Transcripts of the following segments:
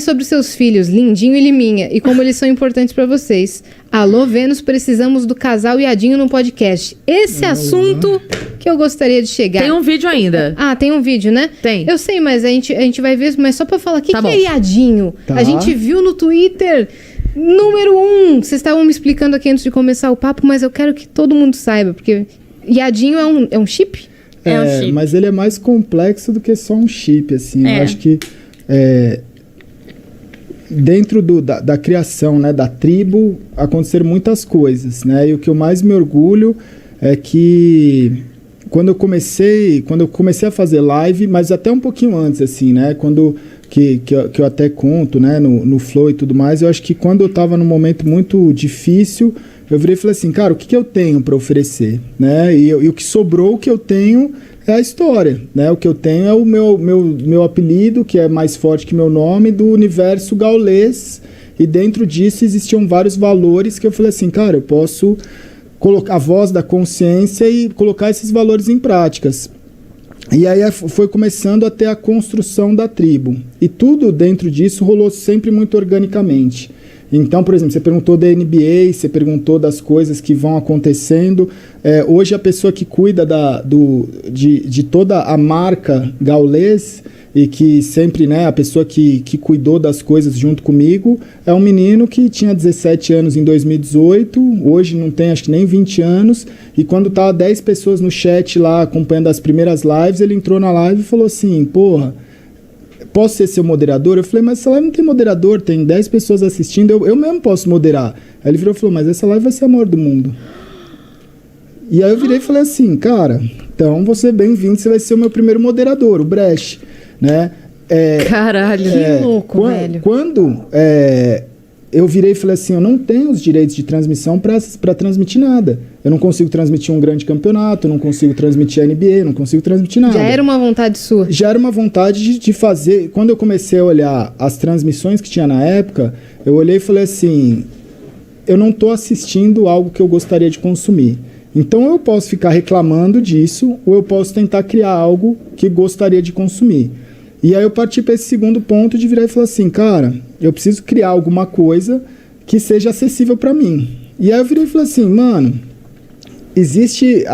Falem sobre seus filhos, Lindinho e Liminha, e como eles são importantes pra vocês. Alô, Vênus, precisamos do casal Iadinho no podcast. Esse assunto que eu gostaria de chegar. Tem um vídeo ainda. Ah, tem um vídeo, né? Tem. Eu sei, mas a gente vai ver, mas só pra falar, o que, Tá que bom. é Iadinho? Tá. A gente viu no Twitter, número 1. Vocês estavam me explicando aqui antes de começar o papo, mas eu quero que todo mundo saiba, porque Iadinho é um chip? É um chip. Mas ele é mais complexo do que só um chip, assim. É. Eu acho que dentro da criação, né, da tribo, aconteceram muitas coisas, né? E o que eu mais me orgulho é que quando eu comecei a fazer live, mas até um pouquinho antes, assim, né? Que eu até conto, né, no Flow e tudo mais, eu acho que quando eu estava num momento muito difícil, eu virei e falei assim, cara, o que eu tenho para oferecer, né? E o que sobrou, o que eu tenho é a história, né? O que eu tenho é o meu apelido, que é mais forte que meu nome, do universo gaulês, e dentro disso existiam vários valores que eu falei assim, cara, eu posso colocar a voz da consciência e colocar esses valores em práticas. E aí foi começando a ter a construção da tribo. E tudo dentro disso rolou sempre muito organicamente. Então, por exemplo, você perguntou da NBA, você perguntou das coisas que vão acontecendo. Hoje a pessoa que cuida de toda a marca gaulês e que sempre, né, a pessoa que cuidou das coisas junto comigo é um menino que tinha 17 anos em 2018, hoje não tem acho que nem 20 anos, e quando tava 10 pessoas no chat lá acompanhando as primeiras lives, ele entrou na live e falou assim, porra, posso ser seu moderador? Eu falei, mas essa live não tem moderador, tem 10 pessoas assistindo, eu mesmo posso moderar. Aí ele virou e falou, mas essa live vai ser a maior do mundo. E aí eu virei e falei assim, cara, então você é bem-vindo, você vai ser o meu primeiro moderador, o Brecht, né? Caralho. Que louco, velho. Quando eu virei e falei assim, eu não tenho os direitos de transmissão para transmitir nada. Eu não consigo transmitir um grande campeonato, eu não consigo transmitir a NBA, eu não consigo transmitir nada. Já era uma vontade sua? Já era uma vontade de fazer. Quando eu comecei a olhar as transmissões que tinha na época, eu olhei e falei assim, eu não estou assistindo algo que eu gostaria de consumir. Então eu posso ficar reclamando disso, ou eu posso tentar criar algo que gostaria de consumir. E aí eu parti para esse segundo ponto de virar e falar assim, cara, eu preciso criar alguma coisa que seja acessível para mim. E aí eu virei e falei assim, mano, existe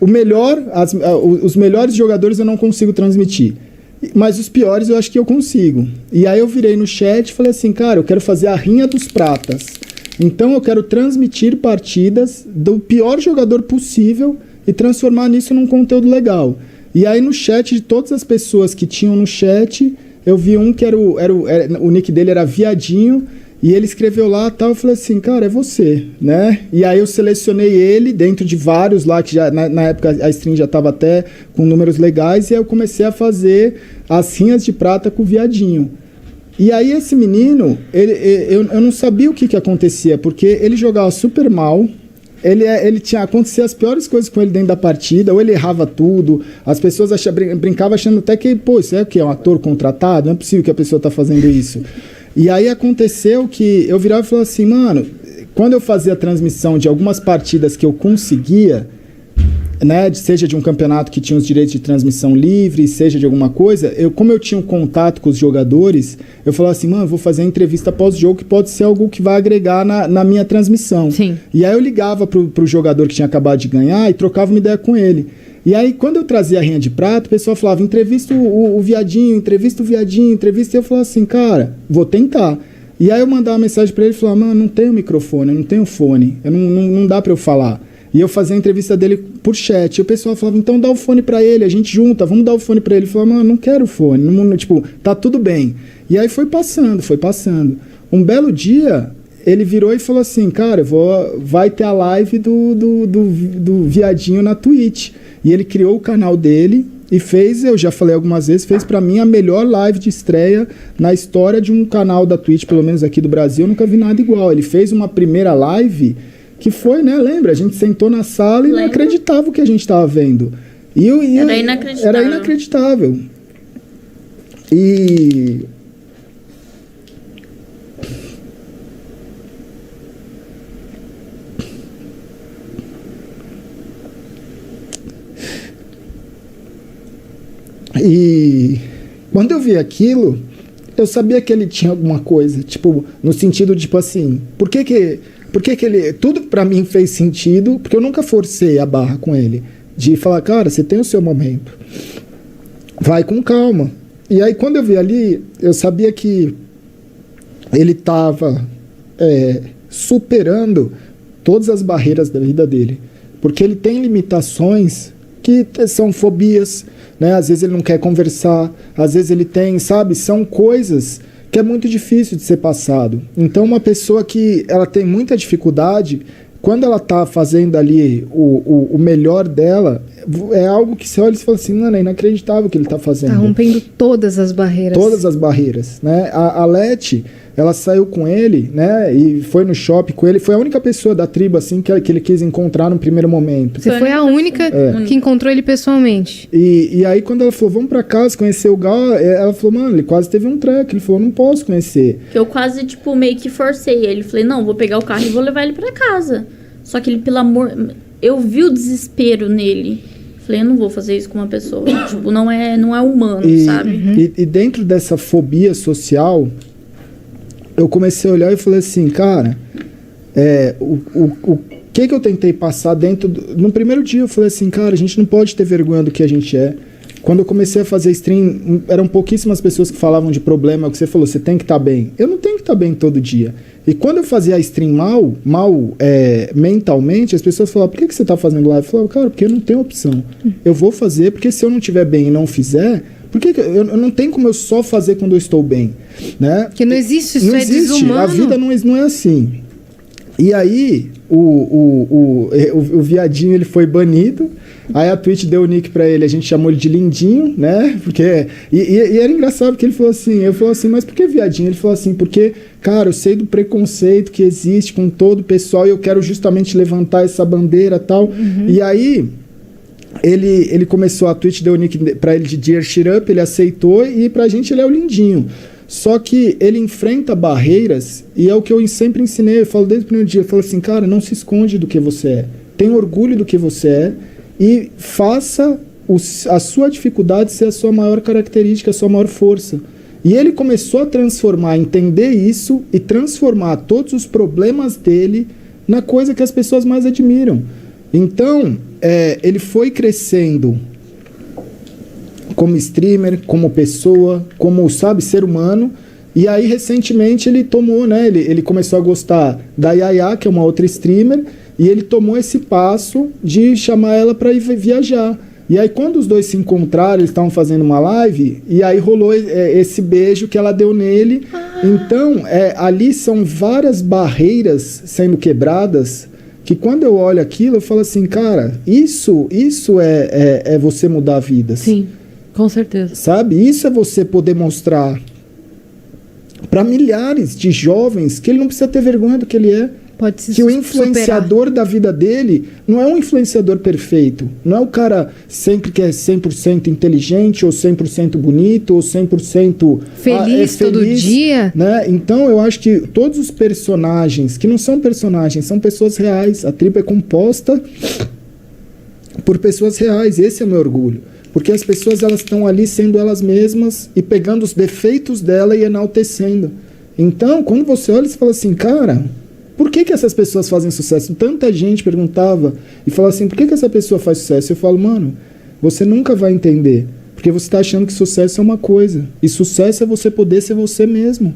os melhores jogadores eu não consigo transmitir, mas os piores eu acho que eu consigo. E aí eu virei no chat e falei assim, cara, eu quero fazer a rinha dos pratas. Então eu quero transmitir partidas do pior jogador possível e transformar nisso num conteúdo legal. E aí no chat, de todas as pessoas que tinham no chat, eu vi um que o nick dele era Viadinho, e ele escreveu lá tal, eu falei assim, cara, é você, né? E aí eu selecionei ele dentro de vários lá, que já na época a stream já estava até com números legais, e aí eu comecei a fazer as rinhas de prata com o Viadinho. E aí esse menino, eu não sabia o que acontecia, porque ele jogava super mal, acontecia as piores coisas com ele dentro da partida, ou ele errava tudo, as pessoas brincavam achando até que, pô, isso é o quê? É um ator contratado? Não é possível que a pessoa tá fazendo isso. E aí aconteceu que eu virava e falava assim, mano, quando eu fazia a transmissão de algumas partidas que eu conseguia, né, seja de um campeonato que tinha os direitos de transmissão livre, seja de alguma coisa, como eu tinha um contato com os jogadores, eu falava assim, mano, eu vou fazer a entrevista pós-jogo que pode ser algo que vai agregar na minha transmissão. Sim. E aí eu ligava pro jogador que tinha acabado de ganhar e trocava uma ideia com ele. E aí, quando eu trazia a rinha de prata, o pessoal falava, entrevista o Viadinho, entrevista o Viadinho, entrevista, e eu falava assim, cara, vou tentar. E aí eu mandava uma mensagem pra ele e falava, mano, não tenho microfone, eu não tenho fone, não dá pra eu falar. E eu fazia a entrevista dele por chat. E o pessoal falava, então dá o fone pra ele, a gente junta, vamos dar o fone pra ele. Ele falava, mano, não quero fone, tipo, tá tudo bem. E aí foi passando. Um belo dia, ele virou e falou assim, cara, vai ter a live do Viadinho na Twitch. E ele criou o canal dele e fez, eu já falei algumas vezes, fez pra mim a melhor live de estreia na história de um canal da Twitch, pelo menos aqui do Brasil, eu nunca vi nada igual. Ele fez uma primeira live que foi, né, lembra? A gente sentou na sala e não acreditava o que a gente estava vendo. Era inacreditável. Era inacreditável. E quando eu vi aquilo, eu sabia que ele tinha alguma coisa, tipo, no sentido de, tipo assim, por que ele... Tudo pra mim fez sentido, porque eu nunca forcei a barra com ele. De falar, cara, você tem o seu momento. Vai com calma. E aí, quando eu vi ali, eu sabia que ele tava superando todas as barreiras da vida dele. Porque ele tem limitações que são fobias, né? Às vezes ele não quer conversar, às vezes ele tem, sabe? São coisas que é muito difícil de ser passado. Então, uma pessoa que ela tem muita dificuldade, quando ela está fazendo ali o melhor dela, é algo que você olha e fala assim, não, é inacreditável o que ele está fazendo. Está rompendo todas as barreiras. Todas as barreiras, né? A Leti, ela saiu com ele, né? E foi no shopping com ele. Foi a única pessoa da tribo, assim, que ele quis encontrar no primeiro momento. Você foi a única que encontrou ele pessoalmente. E aí, quando ela falou, vamos pra casa conhecer o Gal, ela falou, mano, ele quase teve um treco. Ele falou, não posso conhecer. Eu quase, tipo, meio que forcei ele. Falei, não, vou pegar o carro e vou levar ele pra casa. Só que ele, pelo amor... Eu vi o desespero nele. Falei, eu não vou fazer isso com uma pessoa. Tipo, não é humano, sabe? E dentro dessa fobia social, eu comecei a olhar e falei assim, cara, o que eu tentei passar dentro... No primeiro dia eu falei assim, cara, a gente não pode ter vergonha do que a gente é. Quando eu comecei a fazer stream, eram pouquíssimas pessoas que falavam de problema, é o que você falou, você tem que estar bem. Eu não tenho que estar bem todo dia. E quando eu fazia a stream mal mentalmente, as pessoas falavam, por que você está fazendo live? Eu falava, cara, porque eu não tenho opção. Eu vou fazer, porque se eu não estiver bem e não fizer, porque eu não tenho como eu só fazer quando eu estou bem, né? Porque não existe, isso não é existe. desumano. A vida não é assim. E aí, o viadinho, ele foi banido. Aí a Twitch deu o nick pra ele, a gente chamou ele de Lindinho, né? Porque, e era engraçado que ele falou assim, eu falei assim, mas por que viadinho? Ele falou assim, porque, cara, eu sei do preconceito que existe com todo o pessoal e eu quero justamente levantar essa bandeira e tal. E aí, ele começou, a Twitch deu o nick pra ele de Dear Shit Up, ele aceitou e pra gente ele é o Lindinho. Só que ele enfrenta barreiras e é o que eu sempre ensinei, eu falo desde o primeiro dia, eu falo assim, cara, não se esconde do que você é. Tenha orgulho do que você é. E faça a sua dificuldade ser a sua maior característica, a sua maior força. E ele começou a transformar, entender isso e transformar todos os problemas dele na coisa que as pessoas mais admiram. Então, ele foi crescendo como streamer, como pessoa, como, sabe, ser humano. E aí, recentemente, ele tomou, né? Ele começou a gostar da Yaya, que é uma outra streamer, e ele tomou esse passo de chamar ela para ir viajar. E aí, quando os dois se encontraram, eles estavam fazendo uma live, e aí rolou esse beijo que ela deu nele. Então, ali são várias barreiras sendo quebradas, que quando eu olho aquilo, eu falo assim, cara, isso é você mudar vidas. Sim, com certeza. Sabe? Isso é você poder mostrar para milhares de jovens que ele não precisa ter vergonha do que ele é. Pode se que o influenciador da vida dele não é um influenciador perfeito. Não é o cara sempre que é 100% inteligente, ou 100% bonito, ou 100% feliz todo dia. Né? Então, eu acho que todos os personagens, que não são personagens, são pessoas reais. A tribo é composta por pessoas reais. Esse é o meu orgulho. Porque as pessoas, elas estão ali sendo elas mesmas e pegando os defeitos dela e enaltecendo. Então, quando você olha, você fala assim, cara... Por que essas pessoas fazem sucesso? Tanta gente perguntava e falava assim, por que essa pessoa faz sucesso? Eu falo, mano, você nunca vai entender. Porque você está achando que sucesso é uma coisa. E sucesso é você poder ser você mesmo.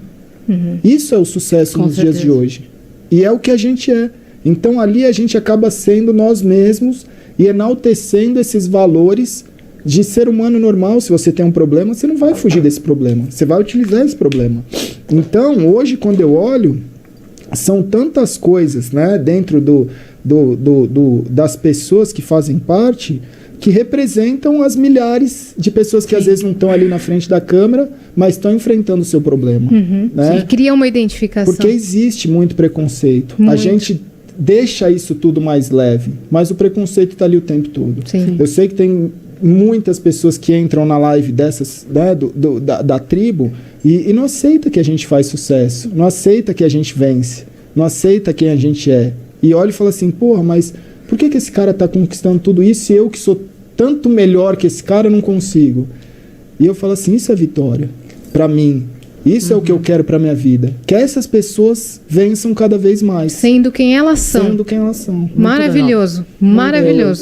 Isso é o sucesso nos dias de hoje. E é o que a gente é. Então ali a gente acaba sendo nós mesmos e enaltecendo esses valores de ser humano normal. Se você tem um problema, você não vai fugir desse problema. Você vai utilizar esse problema. Então, hoje, quando eu olho... São tantas coisas, né, dentro das pessoas que fazem parte, que representam as milhares de pessoas que às vezes não estão ali na frente da câmera, mas estão enfrentando o seu problema. Né? E cria uma identificação. Porque existe muito preconceito. A gente deixa isso tudo mais leve, mas o preconceito está ali o tempo todo. Sim. Eu sei que tem muitas pessoas que entram na live dessas, né, da tribo e não aceita que a gente faz sucesso, não aceita que a gente vence, não aceita quem a gente é. E olha e fala assim, porra, mas por que esse cara tá conquistando tudo isso e eu que sou tanto melhor que esse cara não consigo? E eu falo assim, isso é vitória. Pra mim, Isso é o que eu quero pra minha vida. Que essas pessoas vençam cada vez mais. Sendo quem elas são. Sendo quem elas são. Muito Maravilhoso. legal. Maravilhoso.